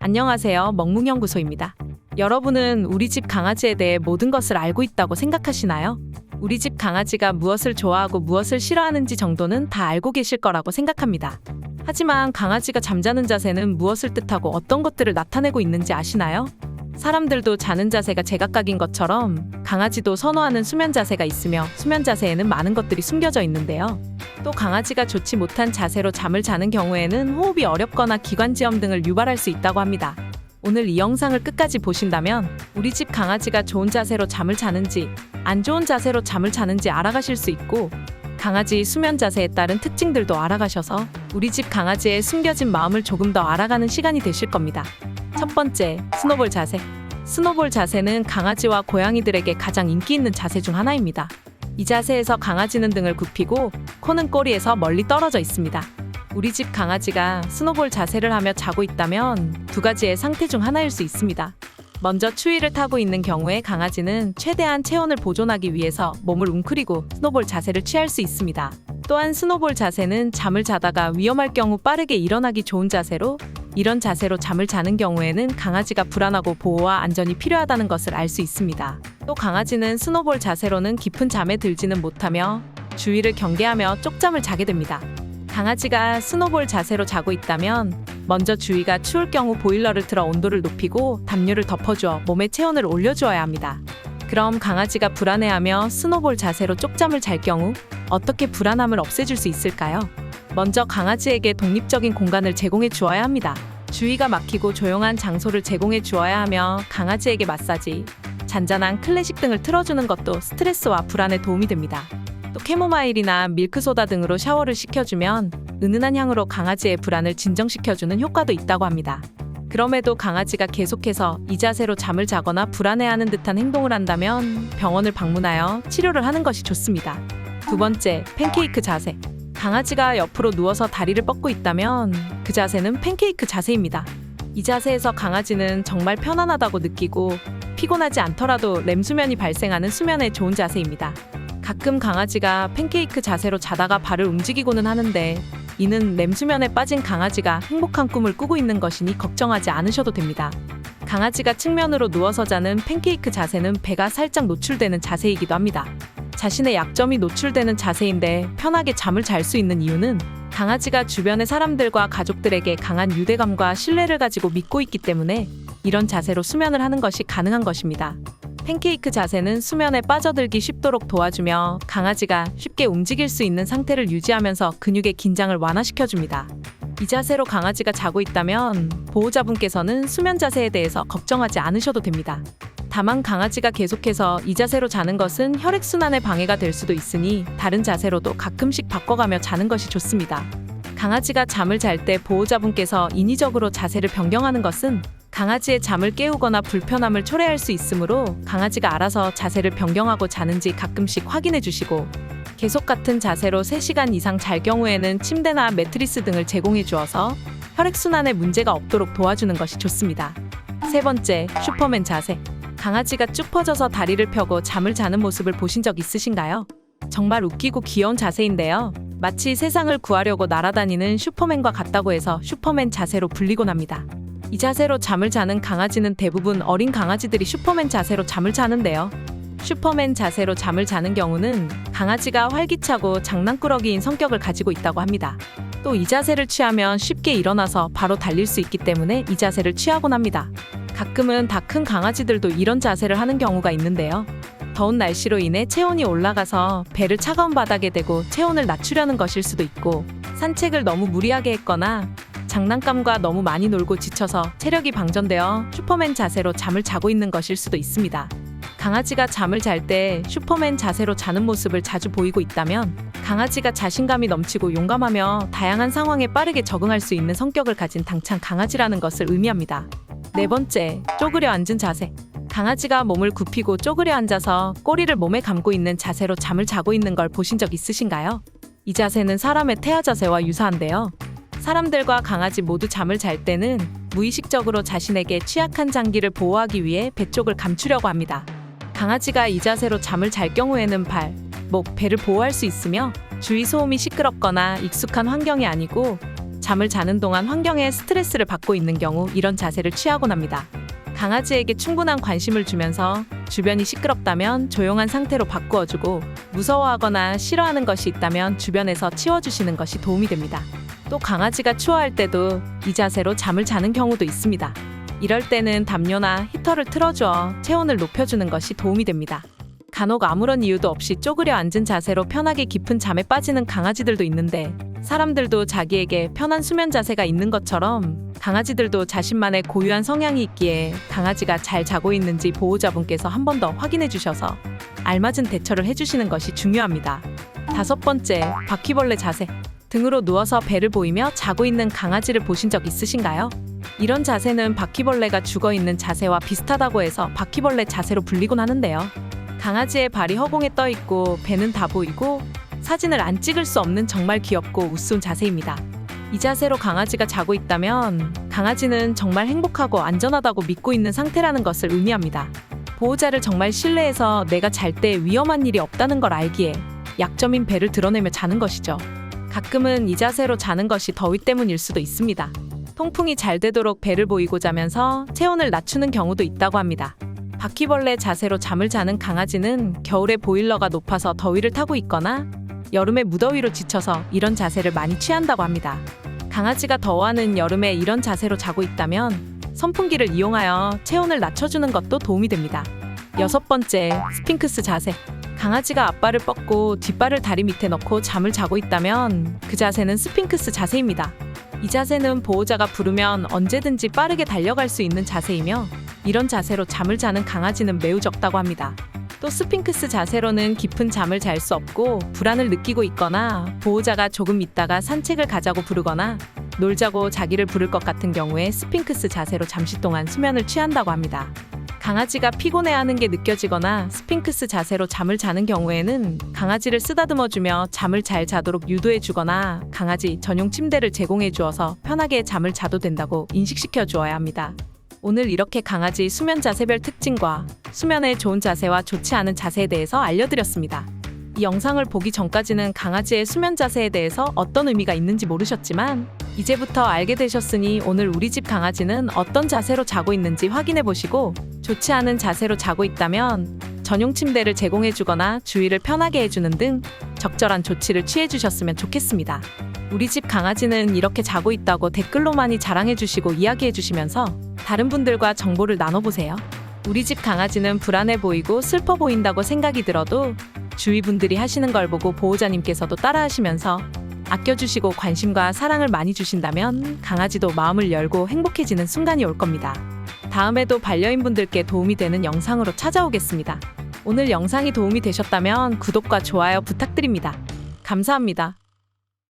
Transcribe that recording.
안녕하세요. 멍뭉연구소입니다. 여러분은 우리 집 강아지에 대해 모든 것을 알고 있다고 생각하시나요? 우리 집 강아지가 무엇을 좋아하고 무엇을 싫어하는지 정도는 다 알고 계실 거라고 생각합니다. 하지만 강아지가 잠자는 자세는 무엇을 뜻하고 어떤 것들을 나타내고 있는지 아시나요? 사람들도 자는 자세가 제각각인 것처럼 강아지도 선호하는 수면 자세가 있으며 수면 자세에는 많은 것들이 숨겨져 있는데요. 또 강아지가 좋지 못한 자세로 잠을 자는 경우에는 호흡이 어렵거나 기관지염 등을 유발할 수 있다고 합니다. 오늘 이 영상을 끝까지 보신다면 우리 집 강아지가 좋은 자세로 잠을 자는지 안 좋은 자세로 잠을 자는지 알아가실 수 있고 강아지 수면 자세에 따른 특징들도 알아가셔서 우리 집 강아지의 숨겨진 마음을 조금 더 알아가는 시간이 되실 겁니다. 첫 번째, 스노볼 자세. 스노볼 자세는 강아지와 고양이들에게 가장 인기 있는 자세 중 하나입니다. 이 자세에서 강아지는 등을 굽히고 코는 꼬리에서 멀리 떨어져 있습니다. 우리 집 강아지가 스노볼 자세를 하며 자고 있다면 두 가지의 상태 중 하나일 수 있습니다. 먼저 추위를 타고 있는 경우에 강아지는 최대한 체온을 보존하기 위해서 몸을 웅크리고 스노볼 자세를 취할 수 있습니다. 또한 스노볼 자세는 잠을 자다가 위험할 경우 빠르게 일어나기 좋은 자세로 이런 자세로 잠을 자는 경우에는 강아지가 불안하고 보호와 안전이 필요하다는 것을 알 수 있습니다. 또 강아지는 스노볼 자세로는 깊은 잠에 들지는 못하며 주위를 경계하며 쪽잠을 자게 됩니다. 강아지가 스노볼 자세로 자고 있다면 먼저 주위가 추울 경우 보일러를 틀어 온도를 높이고 담요를 덮어주어 몸의 체온을 올려주어야 합니다. 그럼 강아지가 불안해하며 스노볼 자세로 쪽잠을 잘 경우 어떻게 불안함을 없애줄 수 있을까요? 먼저 강아지에게 독립적인 공간을 제공해 주어야 합니다. 주위가 막히고 조용한 장소를 제공해 주어야 하며 강아지에게 마사지, 잔잔한 클래식 등을 틀어주는 것도 스트레스와 불안에 도움이 됩니다. 또 캐모마일이나 밀크소다 등으로 샤워를 시켜주면 은은한 향으로 강아지의 불안을 진정시켜주는 효과도 있다고 합니다. 그럼에도 강아지가 계속해서 이 자세로 잠을 자거나 불안해하는 듯한 행동을 한다면 병원을 방문하여 치료를 하는 것이 좋습니다. 두 번째, 팬케이크 자세. 강아지가 옆으로 누워서 다리를 뻗고 있다면 그 자세는 팬케이크 자세입니다. 이 자세에서 강아지는 정말 편안하다고 느끼고 피곤하지 않더라도 렘수면이 발생하는 수면에 좋은 자세입니다. 가끔 강아지가 팬케이크 자세로 자다가 발을 움직이고는 하는데 이는 렘수면에 빠진 강아지가 행복한 꿈을 꾸고 있는 것이니 걱정하지 않으셔도 됩니다. 강아지가 측면으로 누워서 자는 팬케이크 자세는 배가 살짝 노출되는 자세이기도 합니다. 자신의 약점이 노출되는 자세인데 편하게 잠을 잘 수 있는 이유는 강아지가 주변의 사람들과 가족들에게 강한 유대감과 신뢰를 가지고 믿고 있기 때문에 이런 자세로 수면을 하는 것이 가능한 것입니다. 팬케이크 자세는 수면에 빠져들기 쉽도록 도와주며 강아지가 쉽게 움직일 수 있는 상태를 유지하면서 근육의 긴장을 완화시켜줍니다. 이 자세로 강아지가 자고 있다면 보호자분께서는 수면 자세에 대해서 걱정하지 않으셔도 됩니다. 다만 강아지가 계속해서 이 자세로 자는 것은 혈액순환에 방해가 될 수도 있으니 다른 자세로도 가끔씩 바꿔가며 자는 것이 좋습니다. 강아지가 잠을 잘 때 보호자분께서 인위적으로 자세를 변경하는 것은 강아지의 잠을 깨우거나 불편함을 초래할 수 있으므로 강아지가 알아서 자세를 변경하고 자는지 가끔씩 확인해 주시고 계속 같은 자세로 3시간 이상 잘 경우에는 침대나 매트리스 등을 제공해 주어서 혈액순환에 문제가 없도록 도와주는 것이 좋습니다. 세 번째, 슈퍼맨 자세. 강아지가 쭉 퍼져서 다리를 펴고 잠을 자는 모습을 보신 적 있으신가요? 정말 웃기고 귀여운 자세인데요. 마치 세상을 구하려고 날아다니는 슈퍼맨과 같다고 해서 슈퍼맨 자세로 불리곤 합니다. 이 자세로 잠을 자는 강아지는 대부분 어린 강아지들이 슈퍼맨 자세로 잠을 자는데요. 슈퍼맨 자세로 잠을 자는 경우는 강아지가 활기차고 장난꾸러기인 성격을 가지고 있다고 합니다. 또 이 자세를 취하면 쉽게 일어나서 바로 달릴 수 있기 때문에 이 자세를 취하곤 합니다. 가끔은 다 큰 강아지들도 이런 자세를 하는 경우가 있는데요. 더운 날씨로 인해 체온이 올라가서 배를 차가운 바닥에 대고 체온을 낮추려는 것일 수도 있고 산책을 너무 무리하게 했거나 장난감과 너무 많이 놀고 지쳐서 체력이 방전되어 슈퍼맨 자세로 잠을 자고 있는 것일 수도 있습니다. 강아지가 잠을 잘 때 슈퍼맨 자세로 자는 모습을 자주 보이고 있다면 강아지가 자신감이 넘치고 용감하며 다양한 상황에 빠르게 적응할 수 있는 성격을 가진 당찬 강아지라는 것을 의미합니다. 네 번째, 쪼그려 앉은 자세. 강아지가 몸을 굽히고 쪼그려 앉아서 꼬리를 몸에 감고 있는 자세로 잠을 자고 있는 걸 보신 적 있으신가요? 이 자세는 사람의 태아 자세와 유사한데요. 사람들과 강아지 모두 잠을 잘 때는 무의식적으로 자신에게 취약한 장기를 보호하기 위해 배 쪽을 감추려고 합니다. 강아지가 이 자세로 잠을 잘 경우에는 발, 목, 배를 보호할 수 있으며 주위 소음이 시끄럽거나 익숙한 환경이 아니고 잠을 자는 동안 환경에 스트레스를 받고 있는 경우 이런 자세를 취하곤 합니다. 강아지에게 충분한 관심을 주면서 주변이 시끄럽다면 조용한 상태로 바꾸어주고 무서워하거나 싫어하는 것이 있다면 주변에서 치워주시는 것이 도움이 됩니다. 또 강아지가 추워할 때도 이 자세로 잠을 자는 경우도 있습니다. 이럴 때는 담요나 히터를 틀어주어 체온을 높여주는 것이 도움이 됩니다. 간혹 아무런 이유도 없이 쪼그려 앉은 자세로 편하게 깊은 잠에 빠지는 강아지들도 있는데 사람들도 자기에게 편한 수면 자세가 있는 것처럼 강아지들도 자신만의 고유한 성향이 있기에 강아지가 잘 자고 있는지 보호자분께서 한 번 더 확인해 주셔서 알맞은 대처를 해주시는 것이 중요합니다. 5번째, 바퀴벌레 자세. 등으로 누워서 배를 보이며 자고 있는 강아지를 보신 적 있으신가요? 이런 자세는 바퀴벌레가 죽어있는 자세와 비슷하다고 해서 바퀴벌레 자세로 불리곤 하는데요. 강아지의 발이 허공에 떠 있고 배는 다 보이고 사진을 안 찍을 수 없는 정말 귀엽고 우스운 자세입니다. 이 자세로 강아지가 자고 있다면 강아지는 정말 행복하고 안전하다고 믿고 있는 상태라는 것을 의미합니다. 보호자를 정말 신뢰해서 내가 잘 때 위험한 일이 없다는 걸 알기에 약점인 배를 드러내며 자는 것이죠. 가끔은 이 자세로 자는 것이 더위 때문일 수도 있습니다. 통풍이 잘 되도록 배를 보이고 자면서 체온을 낮추는 경우도 있다고 합니다. 바퀴벌레 자세로 잠을 자는 강아지는 겨울에 보일러가 높아서 더위를 타고 있거나 여름에 무더위로 지쳐서 이런 자세를 많이 취한다고 합니다. 강아지가 더워하는 여름에 이런 자세로 자고 있다면 선풍기를 이용하여 체온을 낮춰주는 것도 도움이 됩니다. 6번째, 스핑크스 자세. 강아지가 앞발을 뻗고 뒷발을 다리 밑에 넣고 잠을 자고 있다면 그 자세는 스핑크스 자세입니다. 이 자세는 보호자가 부르면 언제든지 빠르게 달려갈 수 있는 자세이며 이런 자세로 잠을 자는 강아지는 매우 적다고 합니다. 또 스핑크스 자세로는 깊은 잠을 잘 수 없고 불안을 느끼고 있거나 보호자가 조금 있다가 산책을 가자고 부르거나 놀자고 자기를 부를 것 같은 경우에 스핑크스 자세로 잠시 동안 수면을 취한다고 합니다. 강아지가 피곤해하는 게 느껴지거나 스핑크스 자세로 잠을 자는 경우에는 강아지를 쓰다듬어주며 잠을 잘 자도록 유도해주거나 강아지 전용 침대를 제공해 주어서 편하게 잠을 자도 된다고 인식시켜 주어야 합니다. 오늘 이렇게 강아지 수면 자세별 특징과 수면에 좋은 자세와 좋지 않은 자세에 대해서 알려드렸습니다. 이 영상을 보기 전까지는 강아지의 수면 자세에 대해서 어떤 의미가 있는지 모르셨지만 이제부터 알게 되셨으니 오늘 우리 집 강아지는 어떤 자세로 자고 있는지 확인해 보시고 좋지 않은 자세로 자고 있다면 전용 침대를 제공해 주거나 주위를 편하게 해주는 등 적절한 조치를 취해 주셨으면 좋겠습니다. 우리 집 강아지는 이렇게 자고 있다고 댓글로 많이 자랑해 주시고 이야기해 주시면서 다른 분들과 정보를 나눠보세요. 우리 집 강아지는 불안해 보이고 슬퍼 보인다고 생각이 들어도 주위 분들이 하시는 걸 보고 보호자님께서도 따라하시면서 아껴주시고 관심과 사랑을 많이 주신다면 강아지도 마음을 열고 행복해지는 순간이 올 겁니다. 다음에도 반려인분들께 도움이 되는 영상으로 찾아오겠습니다. 오늘 영상이 도움이 되셨다면 구독과 좋아요 부탁드립니다. 감사합니다.